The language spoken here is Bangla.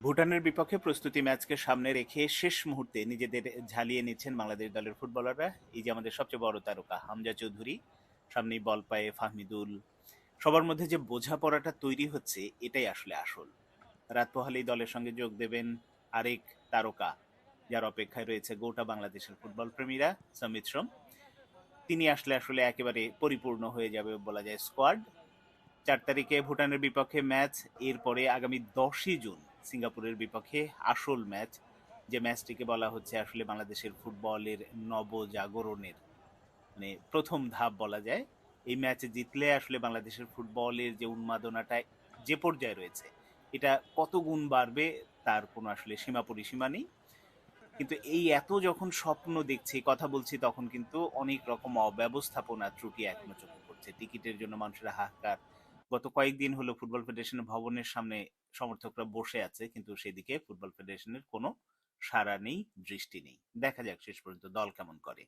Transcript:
ভুটানের বিপক্ষে প্রস্তুতি ম্যাচকে সামনে রেখে শেষ মুহূর্তে নিজেদের ঝালিয়ে নিচ্ছেন বাংলাদেশ দলের ফুটবলাররা। এই যে আমাদের সবচেয়ে বড় তারকা হামজা চৌধুরী, সামনেই বল পায়ে ফাহমিদুল, সবার মধ্যে যে বোঝাপড়াটা তৈরি হচ্ছে এটাই আসলে আসল। রাত পোহালেই দলের সঙ্গে যোগ দেবেন আরেক তারকা, যার অপেক্ষায় রয়েছে গোটা বাংলাদেশের ফুটবল প্রেমীরা, সমিত সোম। তিনি আসলে আসলে একেবারে পরিপূর্ণ হয়ে যাবে বলা যায় স্কোয়াড। 4 তারিখে ভুটানের বিপক্ষে ম্যাচ, এরপরে আগামী 10ই জুন সিঙ্গাপুরের বিপক্ষে আসল ম্যাচ, যে ম্যাচটিকে বলা হচ্ছে আসলে বাংলাদেশের ফুটবলের নবজাগরণের মানে প্রথম ধাপ বলা যায়। এই ম্যাচে জিতলে আসলে বাংলাদেশের ফুটবলের যে উন্মাদনাটা যে পর্যায়ে রয়েছে, এটা কত গুণ বাড়বে তার কোনো আসলে সীমা পরিসীমা নেই। কিন্তু এই এত যখন স্বপ্ন দেখছি কথা বলছি, তখন কিন্তু অনেক রকম অব্যবস্থাপনা ত্রুটি এখনো চোখে পড়ছে। টিকিটের জন্য মানুষের হাহাকার। গত কয়েকদিন হলো ফুটবল ফেডারেশন ভবনের সামনে সমর্থকরা বসে আছে, কিন্তু সেদিকে ফুটবল ফেডারেশনের কোনো সাড়া নেই, দৃষ্টি নেই। দেখা যাক শেষ পর্যন্ত দল কেমন করে।